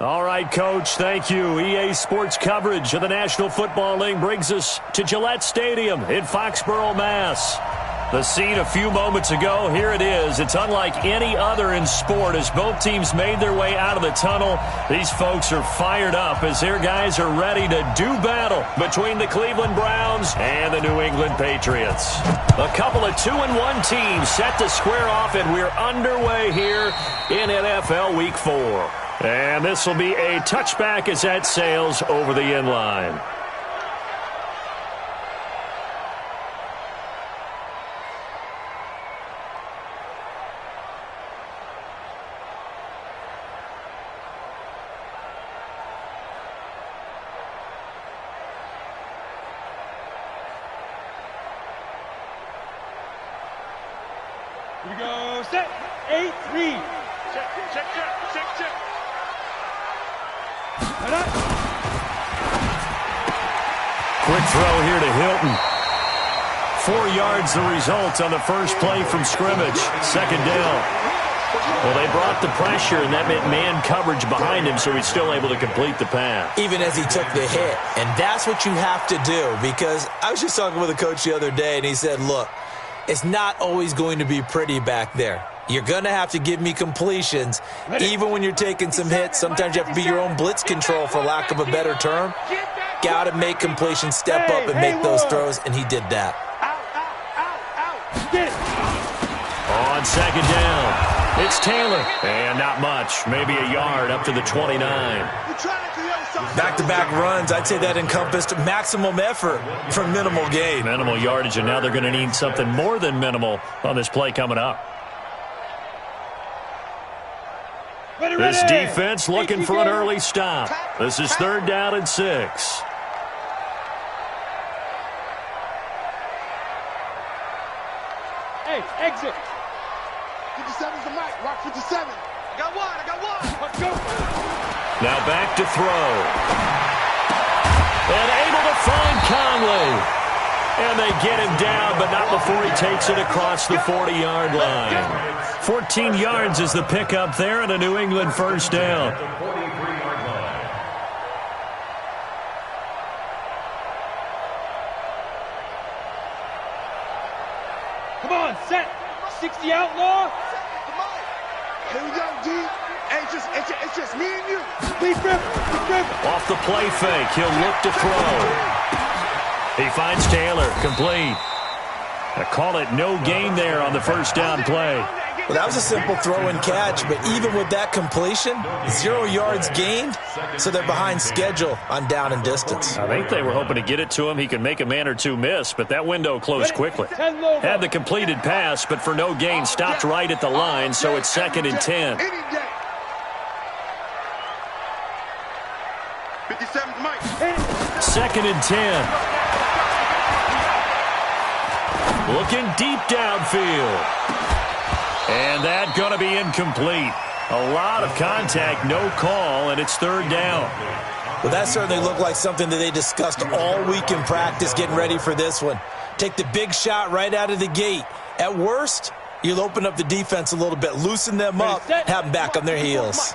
All right, Coach, thank you. EA Sports coverage of the National Football League brings us to Gillette Stadium in Foxborough, Mass. The scene a few moments ago, here it is. It's unlike any other in sport as both teams made their way out of the tunnel. These folks are fired up as their guys are ready to do battle between the Cleveland Browns and the New England Patriots. A couple of 2-1 teams set to square off, and we're underway here in NFL Week 4. And this will be a touchback as that sails over the end line. Here we go, set, 8-3. Check. Quick throw here to Hilton. 4 yards the result on the first play from scrimmage. Second down. Well, they brought the pressure, and that meant man coverage behind him, so he's still able to complete the pass. Even as he took the hit. And that's what you have to do, because I was just talking with a coach the other day, and he said, look, it's not always going to be pretty back there. You're going to have to give me completions. Even when you're taking some hits, sometimes you have to be your own blitz control, for lack of a better term. Got to make completions, step up and make those throws, and he did that. On second down, it's Taylor. And not much, maybe a yard up to the 29. Back-to-back runs, I'd say that encompassed maximum effort for minimal gain. Minimal yardage, and now they're going to need something more than minimal on this play coming up. This defense looking for an early stop. This is 3rd down and 6. Hey, exit. 57's the mic. Rock 57. I got one. Let's go. Now back to throw. And able to find Conley. And they get him down, but not before he takes it across the 40-yard line. 14 yards is the pickup there, and a New England first down. Come on, set. 60 outlaw. Here we go, D. It's just me and you. Lead grip. Off the play fake, he'll look to throw. He finds Taylor, complete. I call it no gain there on the first down play. Well, that was a simple throw and catch, but even with that completion, 0 yards gained, so they're behind schedule on down and distance. I think they were hoping to get it to him. He could make a man or two miss, but that window closed quickly. Had the completed pass, but for no gain, stopped right at the line, so it's 2nd and 10. 57's Mike. 2nd and 10. Looking deep downfield. And that going to be incomplete. A lot of contact, no call, and it's 3rd down. Well, that certainly looked like something that they discussed all week in practice getting ready for this one. Take the big shot right out of the gate. At worst, you'll open up the defense a little bit, loosen them up, have them back on their heels.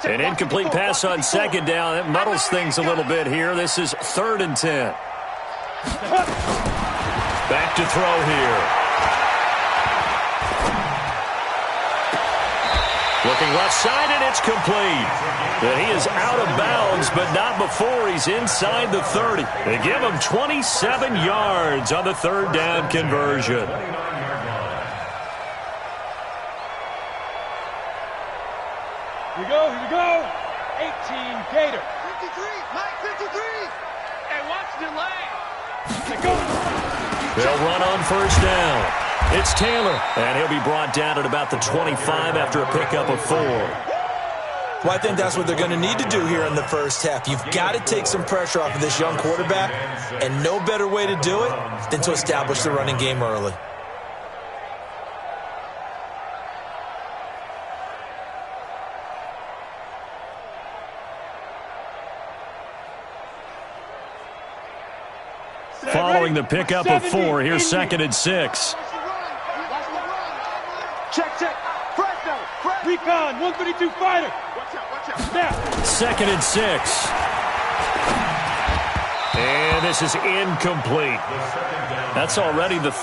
An incomplete pass on 2nd down. That muddles things a little bit here. This is 3rd and 10. Back to throw here. Looking left side, and it's complete. And he is out of bounds, but not before he's inside the 30. They give him 27 yards on the 3rd down conversion. Here we go. 18 Gator. 53, Mike 53. Hey, watch the lane. Let's go. They'll run on first down. It's Taylor, and he'll be brought down at about the 25 after a pickup of 4. Well, I think that's what they're going to need to do here in the first half. You've got to take some pressure off of this young quarterback, and no better way to do it than to establish the running game early. Following the pickup of 4, here's 2nd and 6. Check. Fresno. Recon, 132 fighter. Watch out. Snap. 2nd and 6. And this is incomplete. That's already the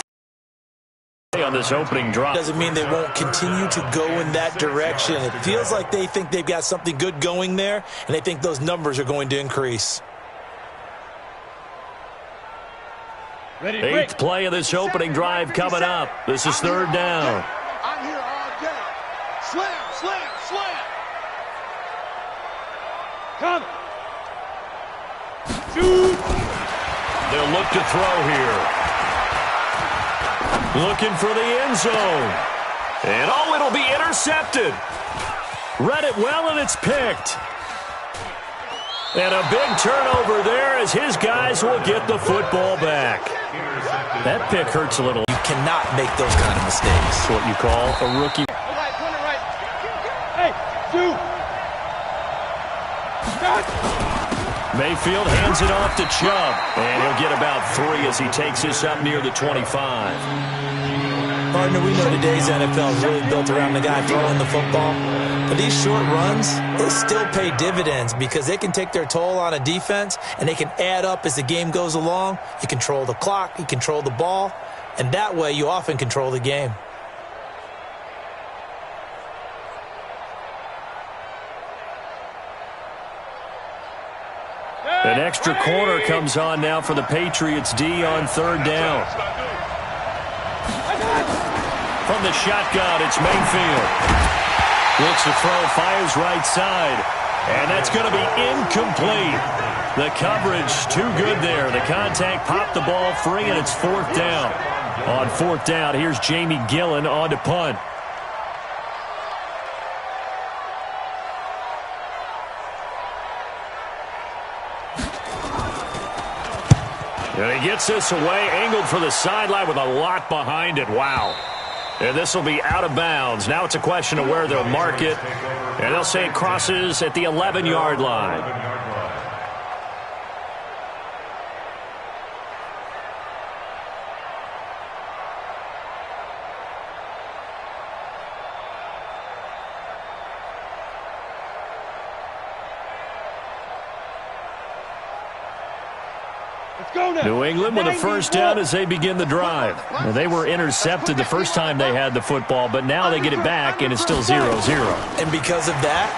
on this opening drive. Doesn't mean they won't continue to go in that direction. It feels like they think they've got something good going there, and they think those numbers are going to increase. 8th play of this opening drive coming up. This is 3rd down. I'm here all day. Slam, slam, slam. Come. Shoot. They'll look to throw here. Looking for the end zone. And oh, it'll be intercepted. Read it well, and it's picked. And a big turnover there as his guys will get the football back. That pick hurts a little. You cannot make those kind of mistakes. That's what you call a rookie. Right, corner right. Hey, shoot. Mayfield hands it off to Chubb. And he'll get about 3 as he takes this up near the 25. Partner, we know today's NFL is really built around the guy throwing the football. But these short runs, they still pay dividends because they can take their toll on a defense, and they can add up as the game goes along. You control the clock, you control the ball, and that way you often control the game. An extra corner comes on now for the Patriots D on 3rd down. From the shotgun, it's Mayfield. Looks to throw, fires right side. And that's going to be incomplete. The coverage too good there. The contact popped the ball free, and it's 4th down. On 4th down, here's Jamie Gillen on to punt. And he gets this away, angled for the sideline with a lot behind it. Wow. And this will be out of bounds. Now it's a question of where they'll mark it. And they'll say it crosses at the 11-yard line. New England with a 1st down as they begin the drive. Well, they were intercepted the first time they had the football, but now they get it back, and it's still 0-0. And because of that,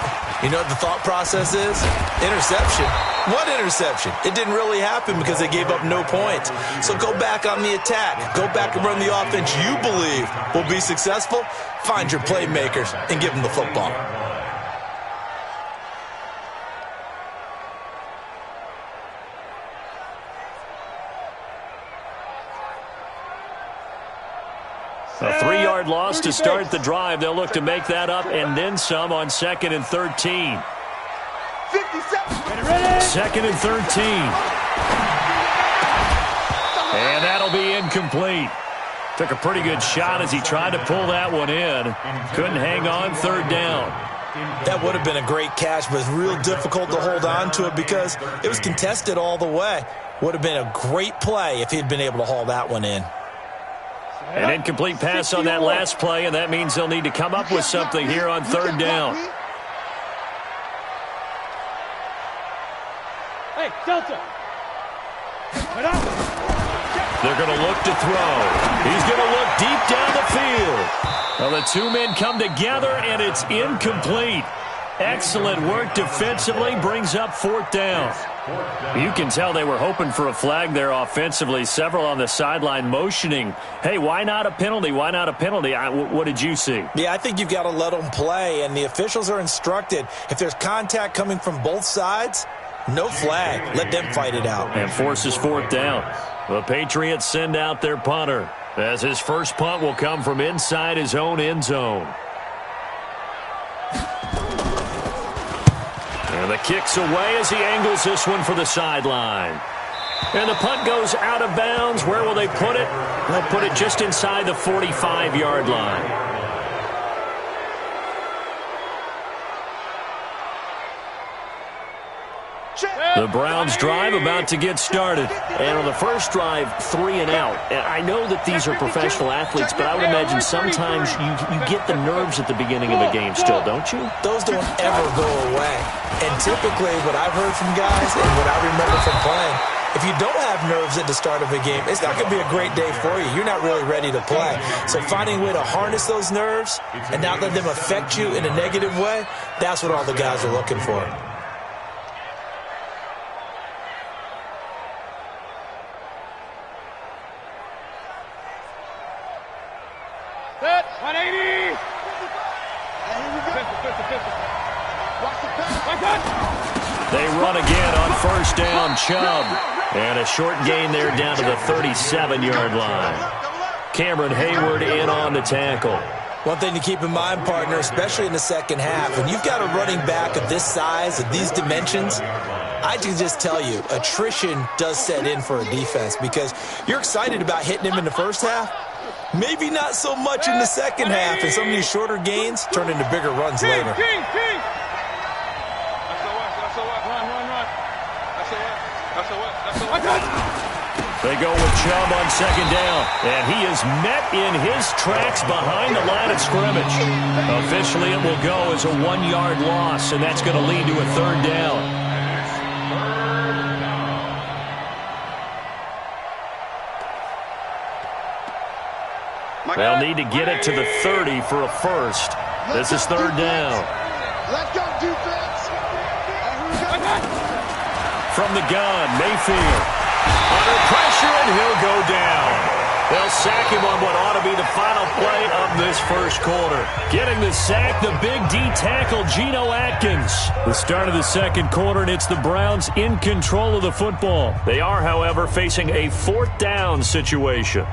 you know what the thought process is? Interception. What interception? It didn't really happen because they gave up no points. So go back on the attack. Go back and run the offense you believe will be successful. Find your playmakers and give them the football. A 3-yard loss to start the drive. They'll look to make that up and then some on 2nd and 13. 2nd and 13. And that'll be incomplete. Took a pretty good shot as he tried to pull that one in. Couldn't hang on 3rd down. That would have been a great catch, but it's real difficult to hold on to it because it was contested all the way. Would have been a great play if he'd been able to haul that one in. An incomplete pass on that last play, and that means they'll need to come up with something here on 3rd down. Hey, Delta. They're going to look to throw. He's going to look deep down the field. Well, the two men come together, and it's incomplete. Excellent work defensively, brings up 4th down. You can tell they were hoping for a flag there offensively. Several on the sideline motioning, hey, why not a penalty? Why not a penalty? What did you see? Yeah, I think you've got to let them play, and the officials are instructed. If there's contact coming from both sides, no flag. Let them fight it out. And forces 4th down. The Patriots send out their punter, as his first punt will come from inside his own end zone. And the kick's away as he angles this one for the sideline. And the punt goes out of bounds. Where will they put it? They'll put it just inside the 45-yard line. The Browns drive about to get started. And on the first drive, 3 and out. And I know that these are professional athletes, but I would imagine sometimes you get the nerves at the beginning of a game still, don't you? Those don't ever go away. And typically what I've heard from guys and what I remember from playing, if you don't have nerves at the start of a game, it's not going to be a great day for you. You're not really ready to play. So finding a way to harness those nerves and not let them affect you in a negative way, that's what all the guys are looking for. Set, 180. They run again on first down, Chubb. And a short gain there down to the 37-yard line. Cameron Hayward in on the tackle. One thing to keep in mind, partner, especially in the second half, when you've got a running back of this size, of these dimensions, I can just tell you, attrition does set in for a defense because you're excited about hitting him in the first half. Maybe not so much in the second half, and some of these shorter gains turn into bigger runs later. They go with Chubb on second down, and he is met in his tracks behind the line of scrimmage. Officially, it will go as a 1-yard loss, and that's going to lead to a third down. They'll need to get it to the 30 for a first. This is third down. Let's go, defense. From the gun, Mayfield. Under pressure, and he'll go down. They'll sack him on what ought to be the final play of this first quarter. Getting the sack, the big D tackle, Geno Atkins. The start of the second quarter, and it's the Browns in control of the football. They are, however, facing a fourth down situation.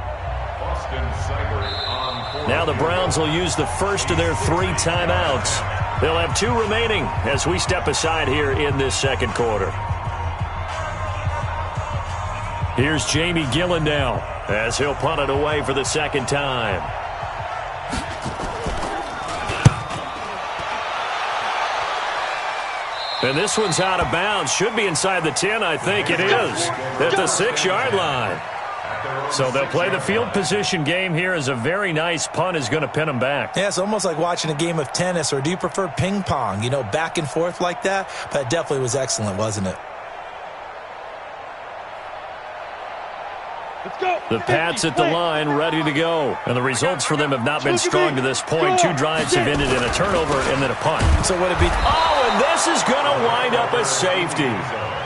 Now the Browns will use the first of their 3 timeouts. They'll have 2 remaining as we step aside here in this second quarter. Here's Jamie Gillen now as he'll punt it away for the second time. And this one's out of bounds. Should be inside the 10, I think it is, at the 6-yard line. So they'll play the field position game here as a very nice punt is going to pin them back. Yeah, it's almost like watching a game of tennis, or do you prefer ping pong? You know, back and forth like that? But it definitely was excellent, wasn't it? Let's go. The Pats at the line, ready to go. And the results for them have not been strong to this point. 2 drives have ended in a turnover and then a punt. So would it be... Oh, and this is going to wind up a safety.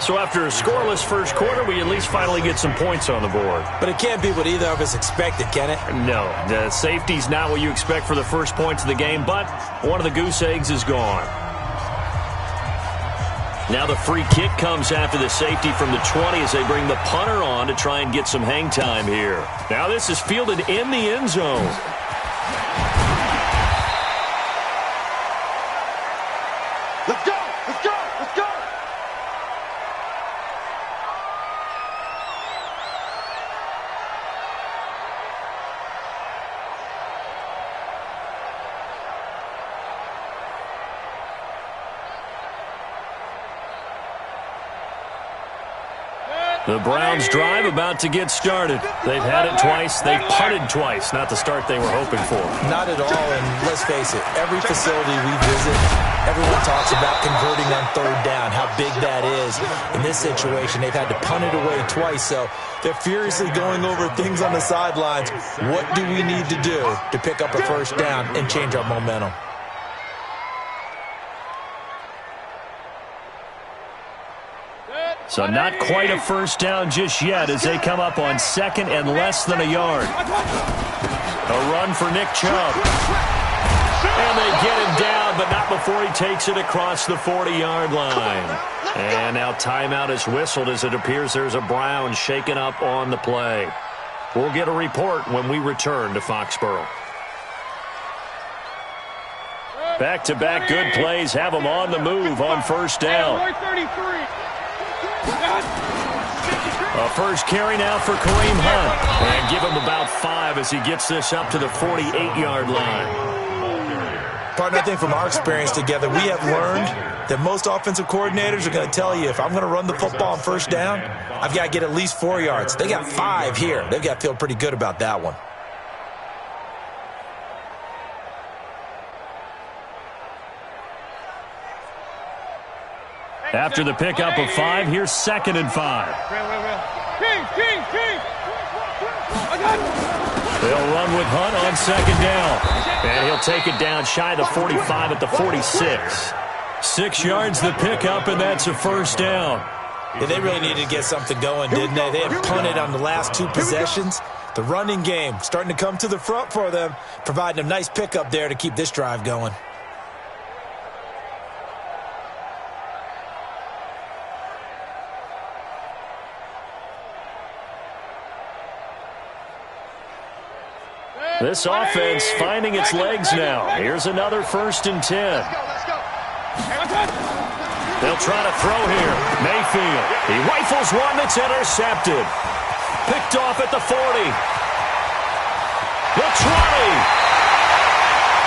So after a scoreless first quarter, we at least finally get some points on the board. But it can't be what either of us expected, can it? No, the safety's not what you expect for the first points of the game, but one of the goose eggs is gone. Now the free kick comes after the safety from the 20 as they bring the punter on to try and get some hang time here. Now this is fielded in the end zone. Let's go. Let's go. Let's go. The Browns drive about to get started. They've had it twice. They've punted twice. Not the start they were hoping for. Not at all, and let's face it, every facility we visit, everyone talks about converting on third down, how big that is. In this situation, they've had to punt it away twice, so they're furiously going over things on the sidelines. What do we need to do to pick up a first down and change our momentum? So not quite a first down just yet as they come up on second and less than a yard. A run for Nick Chubb. And they get him down, but not before he takes it across the 40-yard line. And now timeout is whistled as it appears there's a Brown shaken up on the play. We'll get a report when we return to Foxborough. Back-to-back good plays have them on the move on first down. A first carry now for Kareem Hunt. And give him about 5 as he gets this up to the 48-yard line. Partner, I think from our experience together, we have learned that most offensive coordinators are going to tell you, if I'm going to run the football on first down, I've got to get at least 4 yards. They got 5 here. They've got to feel pretty good about that one. After the pickup of 5, here's 2nd and 5. King! I got it! They'll run with Hunt on 2nd down. And he'll take it down shy of the 45 at the 46. 6 yards the pickup, and that's a 1st down. Yeah, they really needed to get something going, didn't they? They had punted on the last 2 possessions. The running game starting to come to the front for them, providing a nice pickup there to keep this drive going. This offense finding its legs now. Here's another 1st and 10. Let's go. They'll try to throw here. Mayfield. He rifles one that's intercepted. Picked off at the 40. The 20.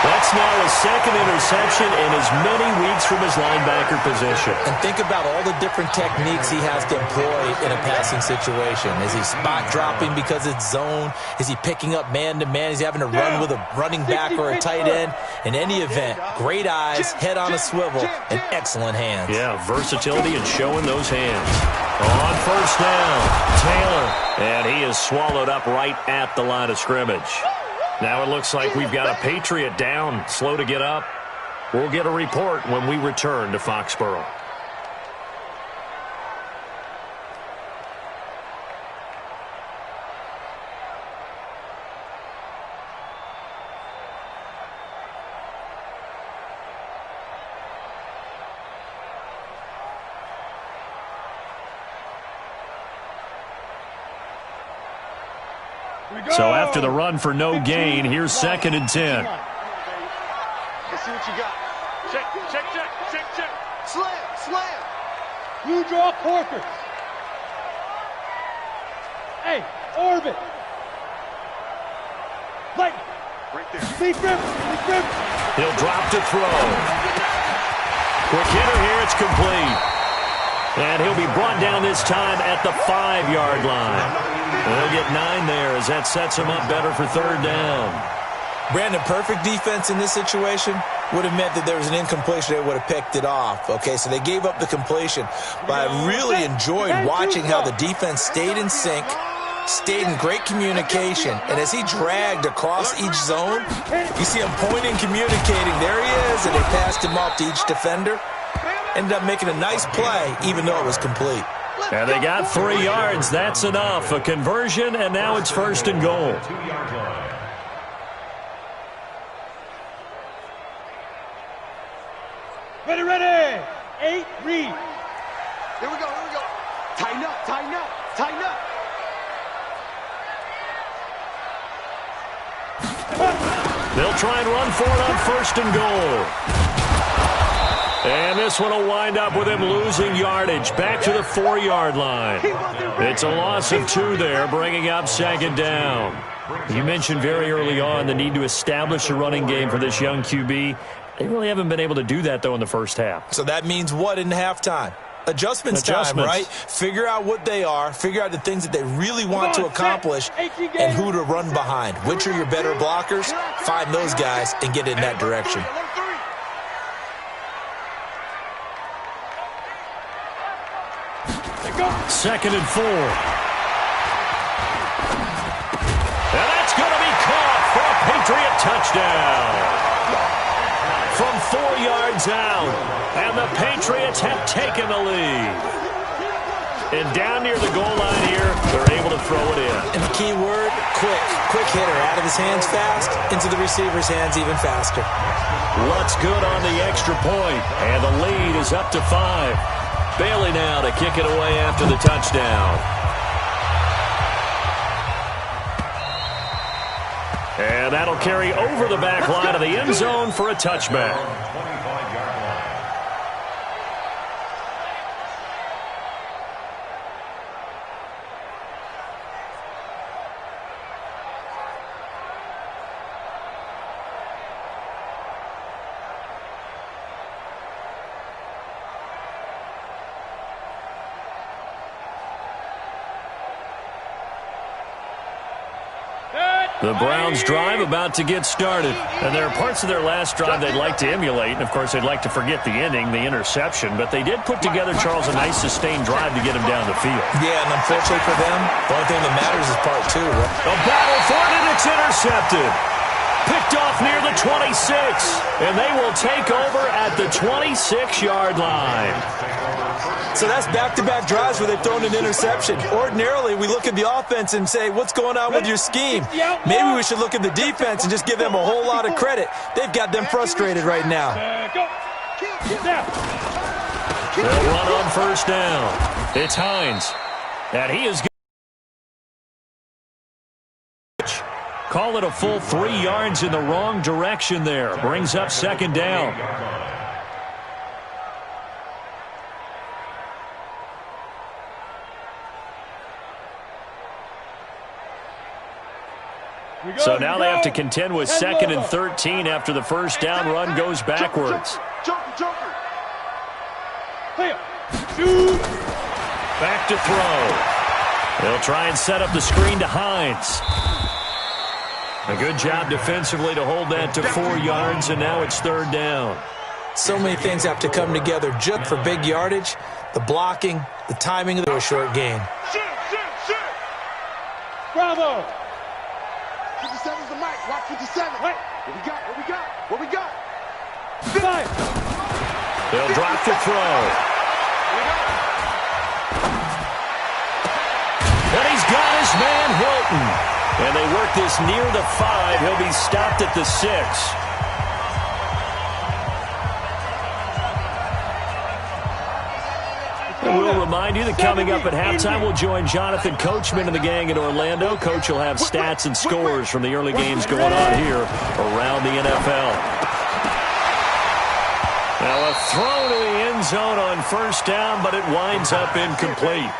That's now his 2nd interception in as many weeks from his linebacker position. And think about all the different techniques he has to employ in a passing situation. Is he spot dropping because it's zone? Is he picking up man-to-man? Is he having to run with a running back or a tight end? In any event, great eyes, head on a swivel, and excellent hands. Yeah, versatility and showing those hands. On 1st down, Taylor. And he is swallowed up right at the line of scrimmage. Now it looks like we've got a Patriot down, slow to get up. We'll get a report when we return to Foxborough. So after the run for no gain, here's 2nd and 10. Let's see what you got. Check. Slam. You draw Corker. Hey, orbit. Light. Right there. Leaf rim. He'll drop to throw. Quick hitter here, it's complete. And he'll be brought down this time at the 5-yard line. They'll get 9 there as that sets him up better for 3rd down. Brandon, perfect defense in this situation would have meant that there was an incompletion. They would have picked it off. Okay, so they gave up the completion. But I really enjoyed watching how the defense stayed in sync, stayed in great communication. And as he dragged across each zone, you see him pointing, communicating. There he is, and they passed him off to each defender. Ended up making a nice play, even though it was complete. And they got 3 yards. That's enough. A conversion, and now it's 1st and goal. Ready. 8, read. Here we go. Tighten up. They'll try and run for it on 1st and goal. And this one will wind up with him losing yardage back to the 4-yard line. It's a loss of 2 there, bringing up 2nd down. You mentioned very early on the need to establish a running game for this young QB. They really haven't been able to do that, though, in the first half. So that means what in halftime? Adjustments time, right? Figure out what they are, figure out the things that they really want to accomplish, and who to run behind. Which are your better blockers? Find those guys and get in that direction. 2nd and 4. And that's going to be caught for a Patriot touchdown. From 4 yards out, and the Patriots have taken the lead. And down near the goal line here, they're able to throw it in. And the key word, quick. Quick hitter, out of his hands fast, into the receiver's hands even faster. What's good on the extra point, and the lead is up to 5. Bailey now to kick it away after the touchdown. And that'll carry over the back line of the end zone for a touchback. The Browns drive about to get started. And there are parts of their last drive they'd like to emulate. And, of course, they'd like to forget the ending, the interception. But they did put together, Charles, a nice sustained drive to get him down the field. Yeah, and unfortunately for them, the only thing that matters is part two, right? A battle for it, and it's intercepted. Picked off near the 26. And they will take over at the 26-yard line. So that's back-to-back drives where they've thrown an interception. Ordinarily, we look at the offense and say, what's going on with your scheme? Maybe we should look at the defense and just give them a whole lot of credit. They've got them frustrated right now. They'll run on first down. It's Hines. And he is call it a full 3 yards in the wrong direction there. Brings up second down. So now they have to contend with 2nd and 13 after the first down run goes backwards. Back to throw. They'll try and set up the screen to Hines. A good job defensively to hold that to 4 yards, and now it's third down. So many things have to come together just for big yardage. The blocking, the timing of the short game. Bravo! 57's the mic. Watch 57. What we got? What we got? What we got? Fire! They'll drop to throw. And he's got his man Hilton. And they work this near the 5. He'll be stopped at the 6. And we'll remind you that coming up at halftime, we'll join Jonathan Coachman and the gang in Orlando. Coach will have stats and scores from the early games going on here around the NFL. Now a throw to the end zone on first down, but it winds up incomplete.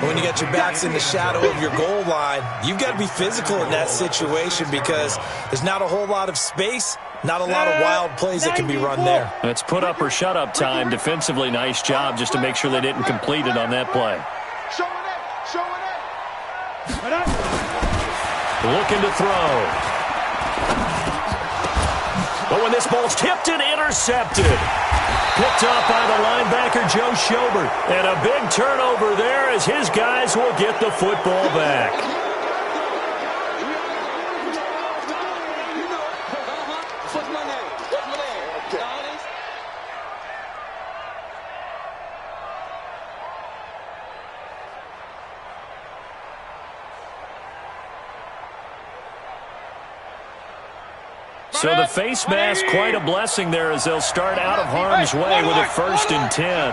When you got your backs in the shadow of your goal line, you've got to be physical in that situation because there's not a whole lot of space, not a lot of wild plays that can be run there. It's put up or shut up time. Defensively, nice job just to make sure they didn't complete it on that play. Looking to throw. But when this ball's tipped and intercepted. Picked up by the linebacker, Joe Schobert. And a big turnover there as his guys will get the football back. So the face mask, quite a blessing there as they'll start out of harm's way with a 1st and 10.